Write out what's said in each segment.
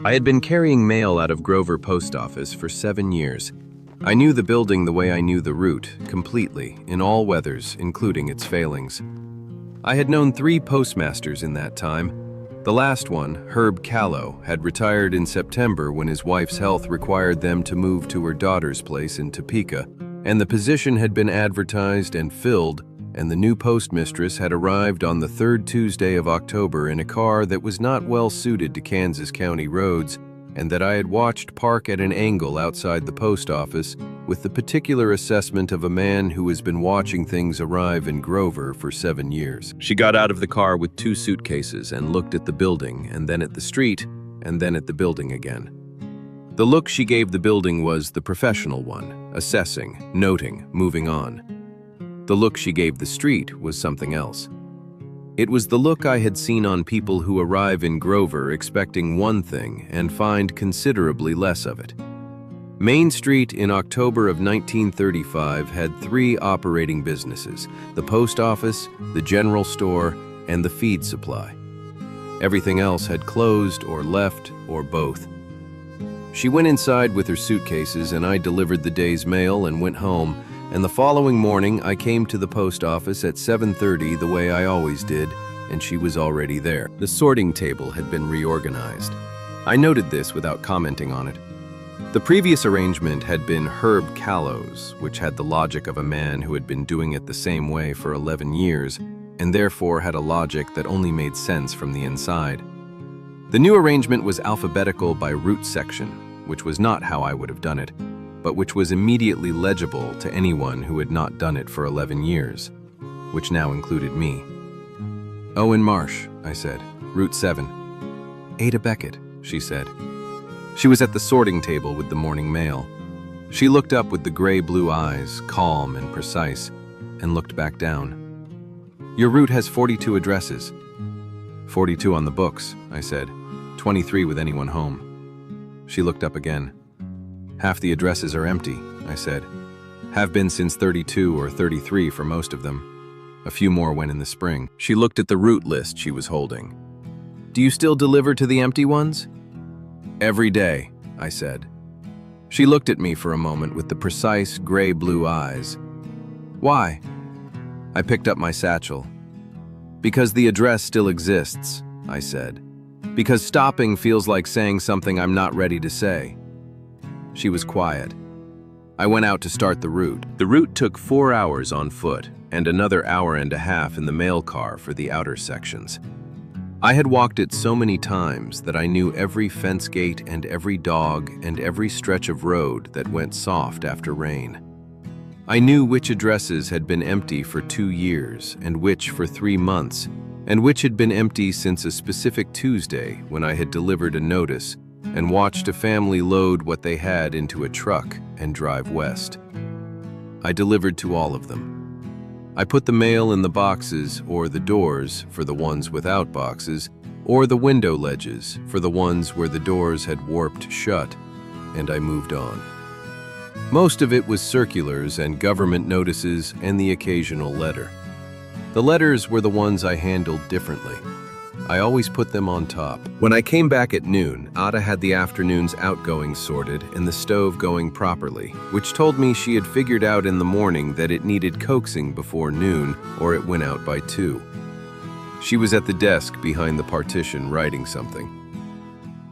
I had been carrying mail out of Grover Post Office for 7 years. I knew the building the way I knew the route, completely, in all weathers, including its failings. I had known 3 postmasters in that time. The last one, Herb Callow, had retired in September when his wife's health required them to move to her daughter's place in Topeka, and the position had been advertised and filled, and the new postmistress had arrived on the 3rd Tuesday of October in a car that was not well suited to Kansas County roads, and that I had watched park at an angle outside the post office with the particular assessment of a man who has been watching things arrive in Grover for 7 years. She got out of the car with 2 suitcases and looked at the building, and then at the street, and then at the building again. The look she gave the building was the professional one, assessing, noting, moving on. The look she gave the street was something else. It was the look I had seen on people who arrive in Grover expecting one thing and find considerably less of it. Main Street in October of 1935 had 3 operating businesses: the post office, the general store, and the feed supply. Everything else had closed or left or both. She went inside with her suitcases, and I delivered the day's mail and went home, and the following morning I came to the post office at 7:30 the way I always did, and she was already there. The sorting table had been reorganized. I noted this without commenting on it. The previous arrangement had been Herb Callow's, which had the logic of a man who had been doing it the same way for 11 years, and therefore had a logic that only made sense from the inside. The new arrangement was alphabetical by route section, which was not how I would have done it, but which was immediately legible to anyone who had not done it for 11 years, which now included me. "Owen Marsh," I said, "Route 7. "Ada Beckett," she said. She was at the sorting table with the morning mail. She looked up with the gray-blue eyes, calm and precise, and looked back down. "Your route has 42 addresses." "42 on the books," I said, "23 with anyone home." She looked up again. "Half the addresses are empty," I said. "Have been since 32 or 33 for most of them. A few more went in the spring." She looked at the route list she was holding. "Do you still deliver to the empty ones?" "Every day," I said. She looked at me for a moment with the precise gray-blue eyes. "Why?" I picked up my satchel. "Because the address still exists," I said. "Because stopping feels like saying something I'm not ready to say." She was quiet. I went out to start the route. The route took 4 hours on foot and another hour and a half in the mail car for the outer sections. I had walked it so many times that I knew every fence gate and every dog and every stretch of road that went soft after rain. I knew which addresses had been empty for 2 years and which for 3 months, and which had been empty since a specific Tuesday when I had delivered a notice and watched a family load what they had into a truck and drive west. I delivered to all of them. I put the mail in the boxes or the doors for the ones without boxes, or the window ledges for the ones where the doors had warped shut, and I moved on. Most of it was circulars and government notices and the occasional letter. The letters were the ones I handled differently. I always put them on top. When I came back at noon, Ada had the afternoon's outgoings sorted and the stove going properly, which told me she had figured out in the morning that it needed coaxing before noon or it went out by 2. She was at the desk behind the partition writing something.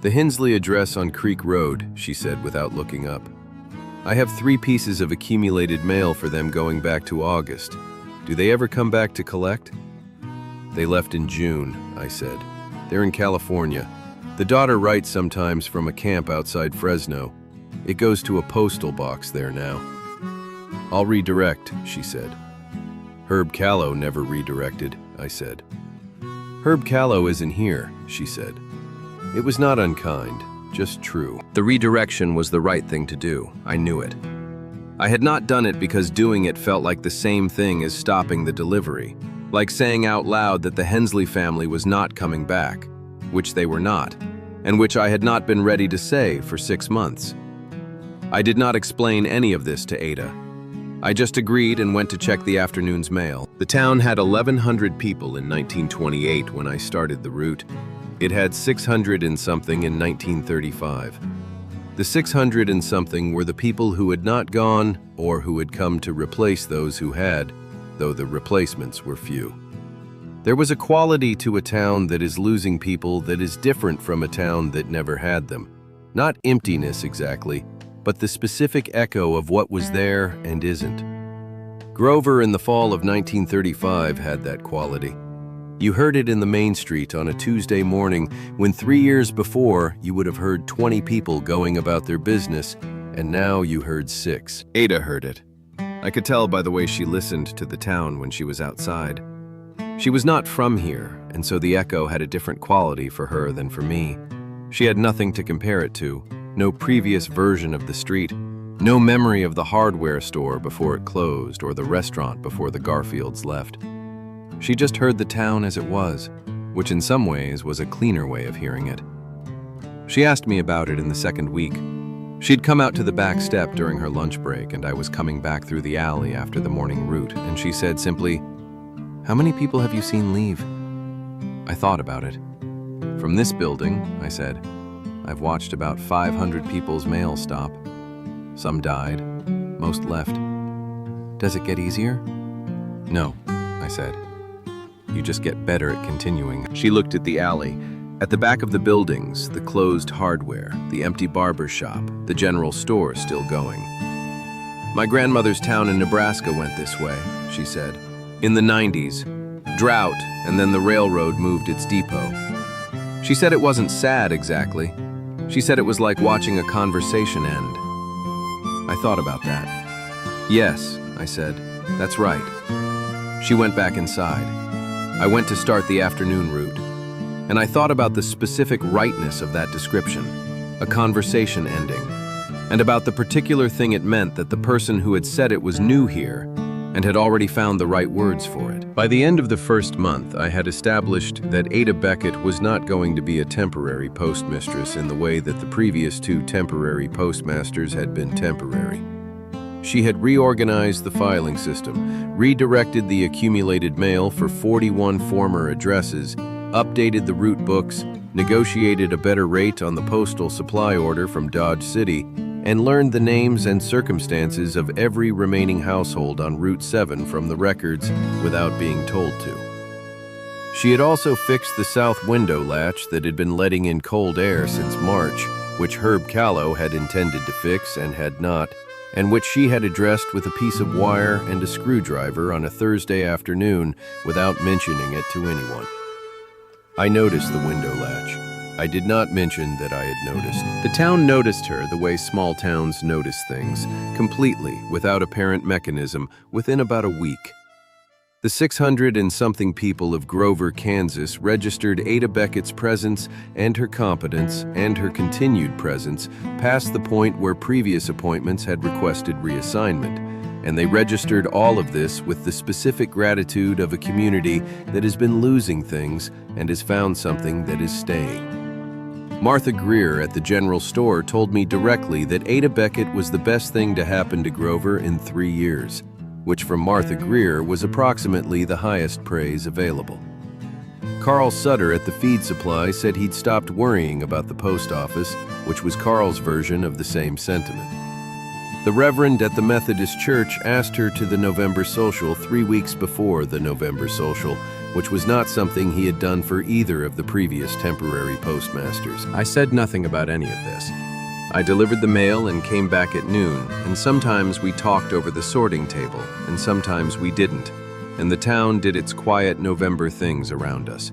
"The Hensley address on Creek Road," she said without looking up. "I have 3 pieces of accumulated mail for them going back to August. Do they ever come back to collect?" "They left in June," I said. "They're in California. The daughter writes sometimes from a camp outside Fresno. It goes to a postal box there now." "I'll redirect," she said. "Herb Callow never redirected," I said. "Herb Callow isn't here," she said. It was not unkind, just true. The redirection was the right thing to do. I knew it. I had not done it because doing it felt like the same thing as stopping the delivery. Like saying out loud that the Hensley family was not coming back, which they were not, and which I had not been ready to say for 6 months. I did not explain any of this to Ada. I just agreed and went to check the afternoon's mail. The town had 1,100 people in 1928 when I started the route. It had 600 and something in 1935. The 600 and something were the people who had not gone or who had come to replace those who had, though the replacements were few. There was a quality to a town that is losing people that is different from a town that never had them. Not emptiness exactly, but the specific echo of what was there and isn't. Grover in the fall of 1935 had that quality. You heard it in the main street on a Tuesday morning when 3 years before you would have heard 20 people going about their business, and now you heard 6. Ada heard it. I could tell by the way she listened to the town when she was outside. She was not from here, and so the echo had a different quality for her than for me. She had nothing to compare it to, no previous version of the street, no memory of the hardware store before it closed or the restaurant before the Garfields left. She just heard the town as it was, which in some ways was a cleaner way of hearing it. She asked me about it in the second week. She'd come out to the back step during her lunch break, and I was coming back through the alley after the morning route, and she said simply, "How many people have you seen leave?" I thought about it. "From this building," I said, "I've watched about 500 people's mail stop. Some died, most left. Does it get easier?" "No," I said. "You just get better at continuing." She looked at the alley. At the back of the buildings, the closed hardware, the empty barber shop, the general store still going. "My grandmother's town in Nebraska went this way," she said. "In the 90s. Drought, and then the railroad moved its depot." She said it wasn't sad exactly. She said it was like watching a conversation end. I thought about that. "Yes," I said, "that's right." She went back inside. I went to start the afternoon route, and I thought about the specific rightness of that description, a conversation ending, and about the particular thing it meant that the person who had said it was new here and had already found the right words for it. By the end of the first month, I had established that Ada Beckett was not going to be a temporary postmistress in the way that the previous 2 temporary postmasters had been temporary. She had reorganized the filing system, redirected the accumulated mail for 41 former addresses, updated the route books, negotiated a better rate on the postal supply order from Dodge City, and learned the names and circumstances of every remaining household on Route 7 from the records without being told to. She had also fixed the south window latch that had been letting in cold air since March, which Herb Callow had intended to fix and had not, and which she had addressed with a piece of wire and a screwdriver on a Thursday afternoon without mentioning it to anyone. I noticed the window latch. I did not mention that I had noticed. The town noticed her the way small towns notice things, completely, without apparent mechanism, within about a week. The 600 and something people of Grover, Kansas registered Ada Beckett's presence and her competence and her continued presence past the point where previous appointments had requested reassignment, and they registered all of this with the specific gratitude of a community that has been losing things and has found something that is staying. Martha Greer at the general store told me directly that Ada Beckett was the best thing to happen to Grover in 3 years, which from Martha Greer was approximately the highest praise available. Carl Sutter at the feed supply said he'd stopped worrying about the post office, which was Carl's version of the same sentiment. The Reverend at the Methodist Church asked her to the November social 3 weeks before the November social, which was not something he had done for either of the previous temporary postmasters. I said nothing about any of this. I delivered the mail and came back at noon, and sometimes we talked over the sorting table, and sometimes we didn't, and the town did its quiet November things around us.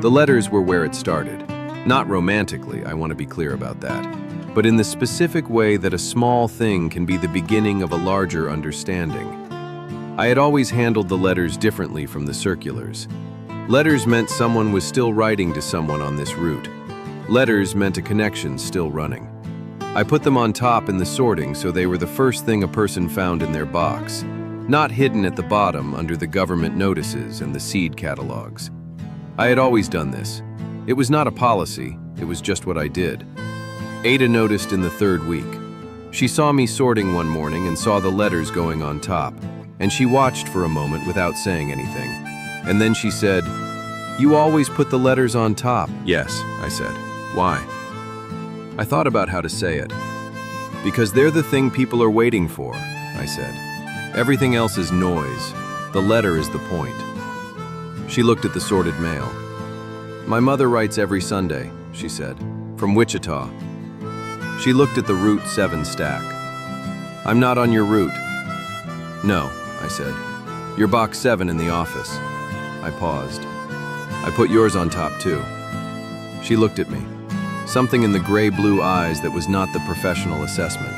The letters were where it started. Not romantically, I want to be clear about that, but in the specific way that a small thing can be the beginning of a larger understanding. I had always handled the letters differently from the circulars. Letters meant someone was still writing to someone on this route. Letters meant a connection still running. I put them on top in the sorting so they were the first thing a person found in their box, not hidden at the bottom under the government notices and the seed catalogs. I had always done this. It was not a policy, it was just what I did. Ada noticed in the 3rd week. She saw me sorting one morning and saw the letters going on top, and she watched for a moment without saying anything. And then she said, You always put the letters on top. Yes, I said. Why? I thought about how to say it. Because they're the thing people are waiting for, I said. Everything else is noise. The letter is the point. She looked at the sorted mail. My mother writes every Sunday, she said, from Wichita. She looked at the Route 7 stack. I'm not on your route. No, I said. You're box 7 in the office. I paused. I put yours on top too. She looked at me. Something in the gray-blue eyes that was not the professional assessment.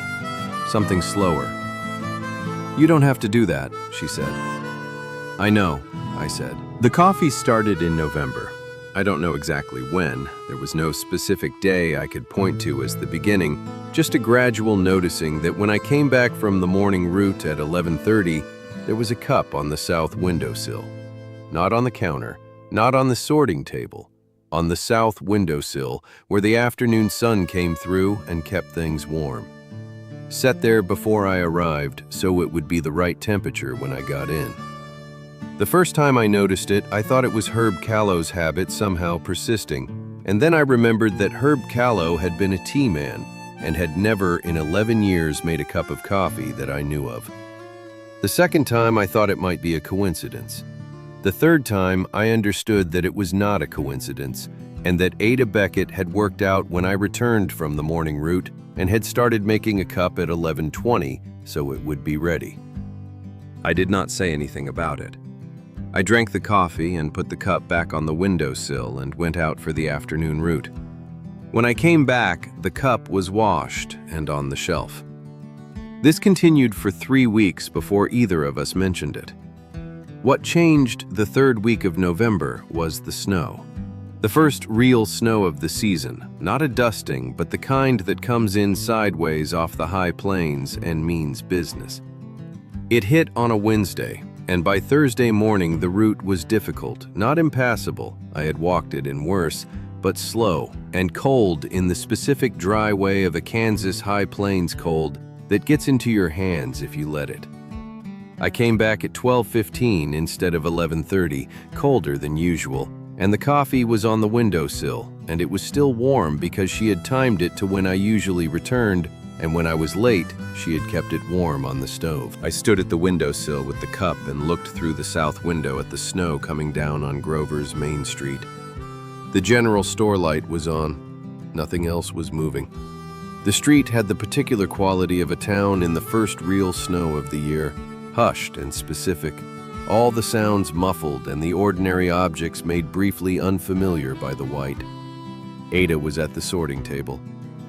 Something slower. You don't have to do that, she said. I know, I said. The coffee started in November. I don't know exactly when. There was no specific day I could point to as the beginning, just a gradual noticing that when I came back from the morning route at 11:30, there was a cup on the south windowsill. Not on the counter, not on the sorting table, on the south windowsill where the afternoon sun came through and kept things warm. Set there before I arrived so it would be the right temperature when I got in. The first time I noticed it, I thought it was Herb Callow's habit somehow persisting, and then I remembered that Herb Callow had been a tea man and had never in 11 years made a cup of coffee that I knew of. The second time I thought it might be a coincidence. The third time I understood that it was not a coincidence and that Ada Beckett had worked out when I returned from the morning route and had started making a cup at 11:20 so it would be ready. I did not say anything about it. I drank the coffee and put the cup back on the windowsill and went out for the afternoon route. When I came back, the cup was washed and on the shelf. This continued for 3 weeks before either of us mentioned it. What changed the third week of November was the snow. The first real snow of the season, not a dusting, but the kind that comes in sideways off the high plains and means business. It hit on a Wednesday, and by Thursday morning the route was difficult, not impassable, I had walked it in worse, but slow and cold in the specific dry way of a Kansas high plains cold that gets into your hands if you let it. I came back at 12:15 instead of 11:30, colder than usual, and the coffee was on the windowsill, and it was still warm because she had timed it to when I usually returned, and when I was late, she had kept it warm on the stove. I stood at the windowsill with the cup and looked through the south window at the snow coming down on Grover's Main Street. The general store light was on. Nothing else was moving. The street had the particular quality of a town in the first real snow of the year, hushed and specific, all the sounds muffled and the ordinary objects made briefly unfamiliar by the white. Ada was at the sorting table.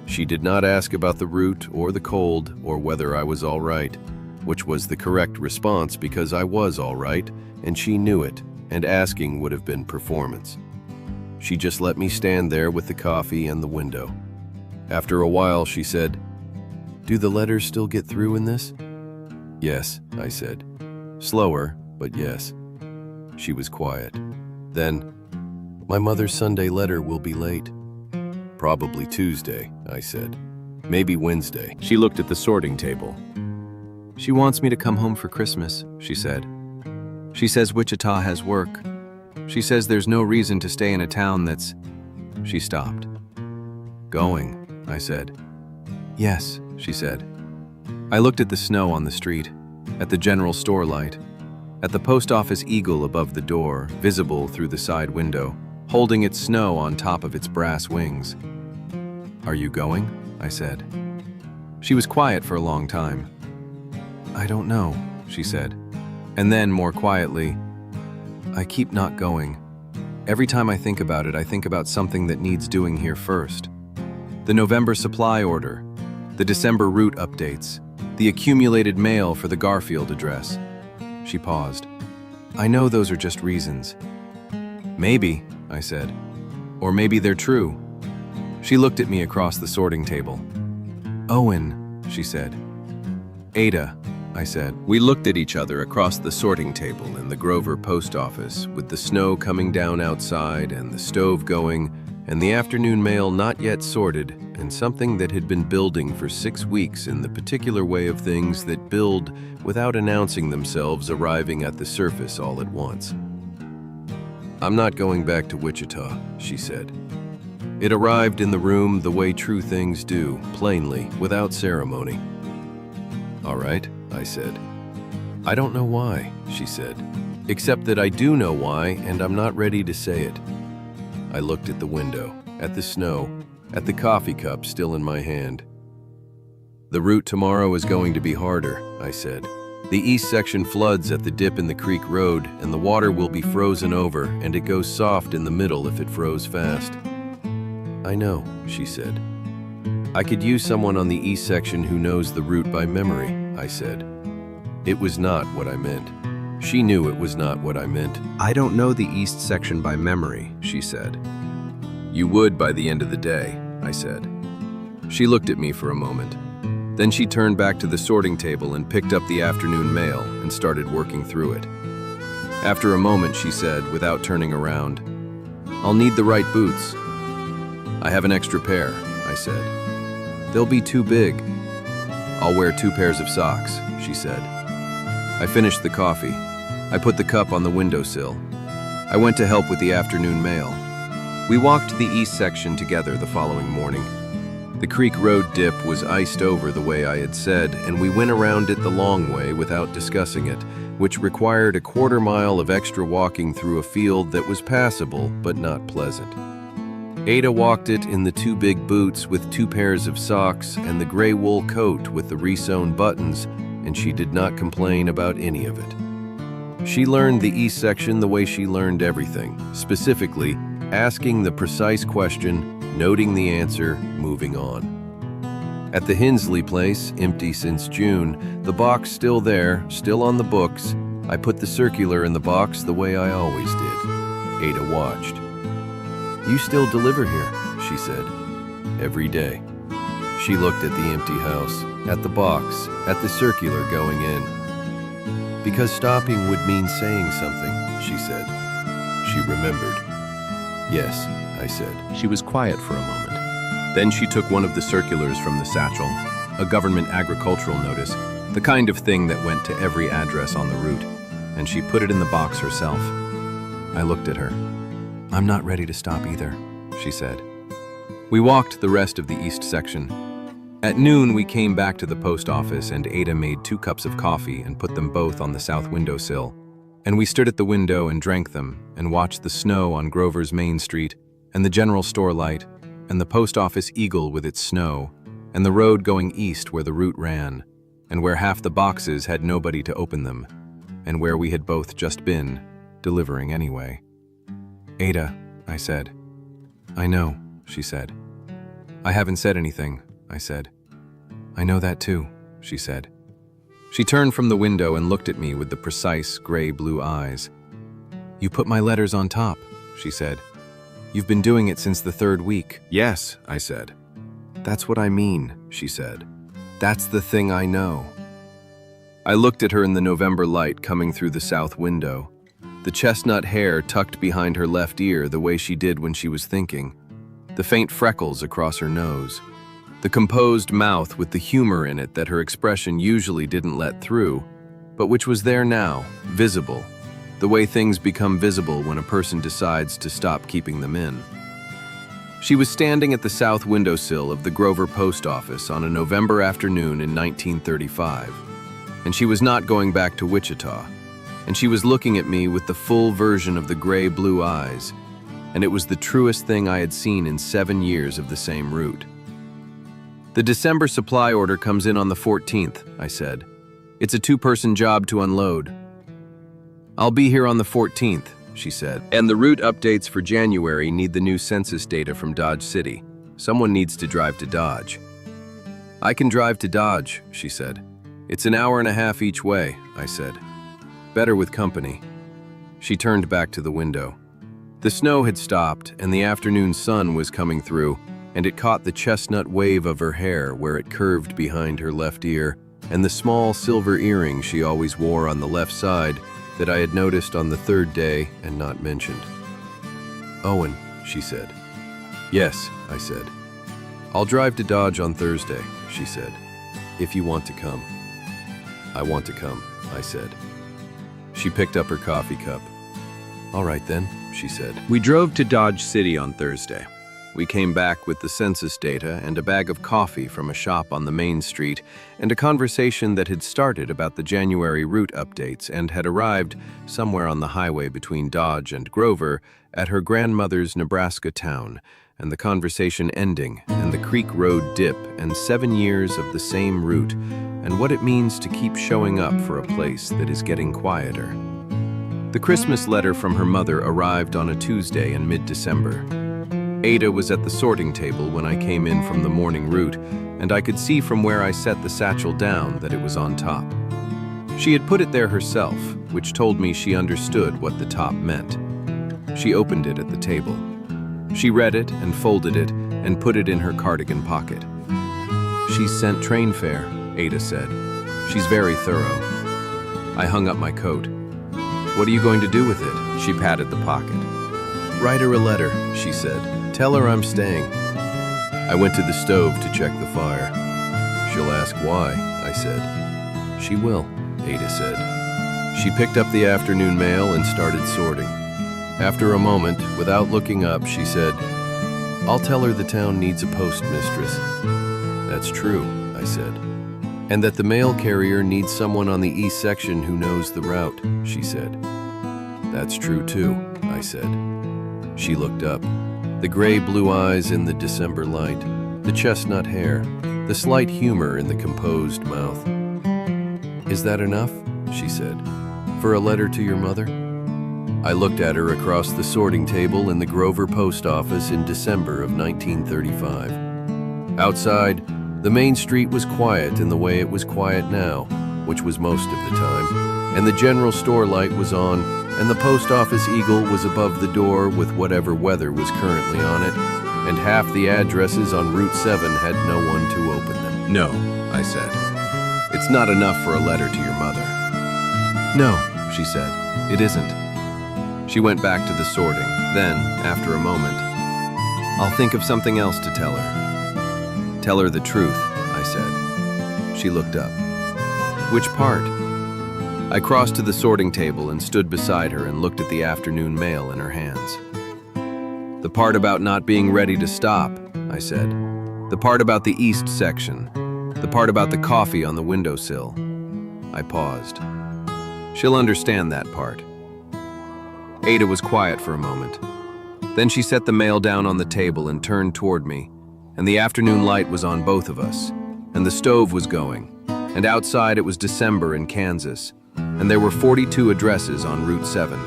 She did not ask about the route or the cold or whether I was all right, which was the correct response because I was all right, and she knew it, and asking would have been performance. She just let me stand there with the coffee and the window. After a while, she said, "Do the letters still get through in this?" "Yes," I said. "Slower, but yes." She was quiet. Then, "My mother's Sunday letter will be late." "Probably Tuesday," I said. "Maybe Wednesday." She looked at the sorting table. "She wants me to come home for Christmas," she said. "She says Wichita has work. She says there's no reason to stay in a town that's..." She stopped. "Going," I said. "Yes," she said. I looked at the snow on the street, at the general store light, at the post office eagle above the door, visible through the side window, holding its snow on top of its brass wings. "Are you going?" I said. She was quiet for a long time. "I don't know," she said. And then, more quietly, "I keep not going. Every time I think about it, I think about something that needs doing here first. The November supply order, the December route updates, the accumulated mail for the Garfield address." She paused. "I know those are just reasons." "Maybe," I said. "Or maybe they're true." She looked at me across the sorting table. "Owen," she said. "Ada," I said. We looked at each other across the sorting table in the Grover post office, with the snow coming down outside and the stove going, and the afternoon mail not yet sorted, and something that had been building for 6 weeks in the particular way of things that build without announcing themselves arriving at the surface all at once. I'm not going back to Wichita, she said. It arrived in the room the way true things do, plainly, without ceremony. All right, I said. I don't know why, she said, except that I do know why, and I'm not ready to say it. I looked at the window, at the snow, at the coffee cup still in my hand. The route tomorrow is going to be harder, I said. The east section floods at the dip in the creek road, and the water will be frozen over, and it goes soft in the middle if it froze fast. I know, she said. I could use someone on the east section who knows the route by memory, I said. It was not what I meant. She knew it was not what I meant. I don't know the east section by memory, she said. You would by the end of the day, I said. She looked at me for a moment. Then she turned back to the sorting table and picked up the afternoon mail and started working through it. After a moment, she said, without turning around, I'll need the right boots. I have an extra pair, I said. They'll be too big. I'll wear 2 pairs of socks, she said. I finished the coffee. I put the cup on the windowsill. I went to help with the afternoon mail. We walked the east section together the following morning. The creek road dip was iced over the way I had said, and we went around it the long way without discussing it, which required a 1/4 mile of extra walking through a field that was passable but not pleasant. Ada walked it in the 2 big boots with 2 pairs of socks and the gray wool coat with the re-sewn buttons, and she did not complain about any of it. She learned the east section the way she learned everything, specifically asking the precise question, noting the answer, moving on. At the Hensley place, empty since June, the box still there, still on the books, I put the circular in the box the way I always did. Ada watched. You still deliver here, she said. Every day. She looked at the empty house, at the box, at the circular going in. Because stopping would mean saying something, she said. She remembered. Yes, I said. She was quiet for a moment. Then she took one of the circulars from the satchel, a government agricultural notice, the kind of thing that went to every address on the route, and she put it in the box herself. I looked at her. I'm not ready to stop either, she said. We walked the rest of the east section. At noon, we came back to the post office, and Ada made 2 cups of coffee and put them both on the south windowsill. And we stood at the window and drank them, and watched the snow on Grover's Main Street, and the general store light, and the post office eagle with its snow, and the road going east where the route ran, and where half the boxes had nobody to open them, and where we had both just been, delivering anyway. Ada, I said. I know, she said. I haven't said anything, I said. I know that too, she said. She turned from the window and looked at me with the precise gray-blue eyes. You put my letters on top, she said. You've been doing it since the 3rd week. Yes, I said. That's what I mean, she said. That's the thing I know. I looked at her in the November light coming through the south window, the chestnut hair tucked behind her left ear the way she did when she was thinking, the faint freckles across her nose, the composed mouth with the humor in it that her expression usually didn't let through, but which was there now, visible, the way things become visible when a person decides to stop keeping them in. She was standing at the south windowsill of the Grover Post Office on a November afternoon in 1935, and she was not going back to Wichita, and she was looking at me with the full version of the gray-blue eyes, and it was the truest thing I had seen in 7 years of the same route. The December supply order comes in on the 14th, I said. It's a 2-person job to unload. I'll be here on the 14th, she said. And the route updates for January need the new census data from Dodge City. Someone needs to drive to Dodge. I can drive to Dodge, she said. It's an hour and a half each way, I said. Better with company. She turned back to the window. The snow had stopped, and the afternoon sun was coming through, and it caught the chestnut wave of her hair where it curved behind her left ear, and the small silver earring she always wore on the left side that I had noticed on the 3rd day and not mentioned. Owen, she said. Yes, I said. I'll drive to Dodge on Thursday, she said, if you want to come. I want to come, I said. She picked up her coffee cup. All right then. she said. We drove to Dodge City on Thursday. We came back with the census data and a bag of coffee from a shop on the main street and a conversation that had started about the January route updates and had arrived somewhere on the highway between Dodge and Grover at her grandmother's Nebraska town, and the conversation ending, and the Creek Road dip, and 7 years of the same route, and what it means to keep showing up for a place that is getting quieter. The Christmas letter from her mother arrived on a Tuesday in mid-December. Ada was at the sorting table when I came in from the morning route, and I could see from where I set the satchel down that it was on top. She had put it there herself, which told me she understood what the top meant. She opened it at the table. She read it and folded it and put it in her cardigan pocket. "She's sent train fare," Ada said. "She's very thorough." I hung up my coat. "What are you going to do with it?" She patted the pocket. "Write her a letter," she said. "Tell her I'm staying." I went to the stove to check the fire. "She'll ask why," I said. "She will," Ada said. She picked up the afternoon mail and started sorting. After a moment, without looking up, she said, "I'll tell her the town needs a postmistress." "That's true," I said. "And that the mail carrier needs someone on the east section who knows the route," she said. "That's true too," I said. She looked up. The gray-blue eyes in the December light, the chestnut hair, the slight humor in the composed mouth. "Is that enough?" she said. "For a letter to your mother?" I looked at her across the sorting table in the Grover post office in December of 1935. Outside, the main street was quiet in the way it was quiet now, which was most of the time, and the general store light was on, and the post office eagle was above the door with whatever weather was currently on it, and half the addresses on Route 7 had no one to open them. "No," I said. "It's not enough for a letter to your mother." "No," she said, "it isn't." She went back to the sorting. Then, after a moment, "I'll think of something else to tell her." "Tell her the truth," I said. She looked up. "Which part?" I crossed to the sorting table and stood beside her and looked at the afternoon mail in her hands. "The part about not being ready to stop," I said. "The part about the east section. The part about the coffee on the windowsill." I paused. "She'll understand that part." Ada was quiet for a moment. Then she set the mail down on the table and turned toward me, and the afternoon light was on both of us, and the stove was going, and outside it was December in Kansas, and there were 42 addresses on Route 7,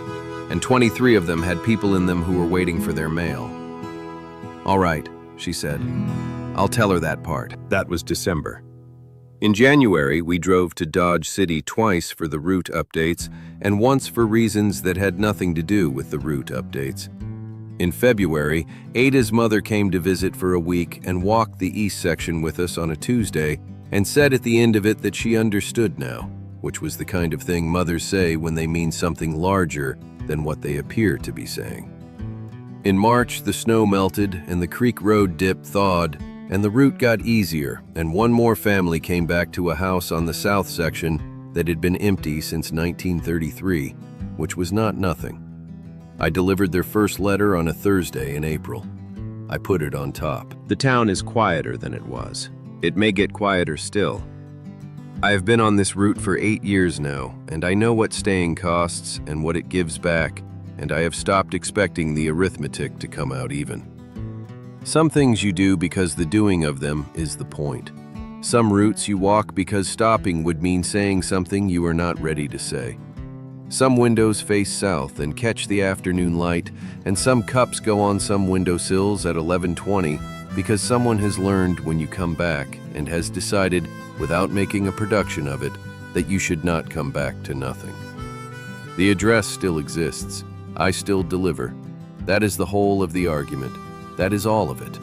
and 23 of them had people in them who were waiting for their mail. "All right," she said. "I'll tell her that part." That was December. In January, we drove to Dodge City twice for the route updates, and once for reasons that had nothing to do with the route updates. In February, Ada's mother came to visit for a week and walked the east section with us on a Tuesday, and said at the end of it that she understood now, which was the kind of thing mothers say when they mean something larger than what they appear to be saying. In March, the snow melted and the Creek Road dip thawed, and the route got easier, and one more family came back to a house on the south section that had been empty since 1933, which was not nothing. I delivered their first letter on a Thursday in April. I put it on top. The town is quieter than it was. It may get quieter still. I have been on this route for 8 years now, and I know what staying costs and what it gives back, and I have stopped expecting the arithmetic to come out even. Some things you do because the doing of them is the point. Some routes you walk because stopping would mean saying something you are not ready to say. Some windows face south and catch the afternoon light, and some cups go on some windowsills at 11:20 because someone has learned when you come back and has decided, without making a production of it, that you should not come back to nothing. The address still exists. I still deliver. That is the whole of the argument. That is all of it.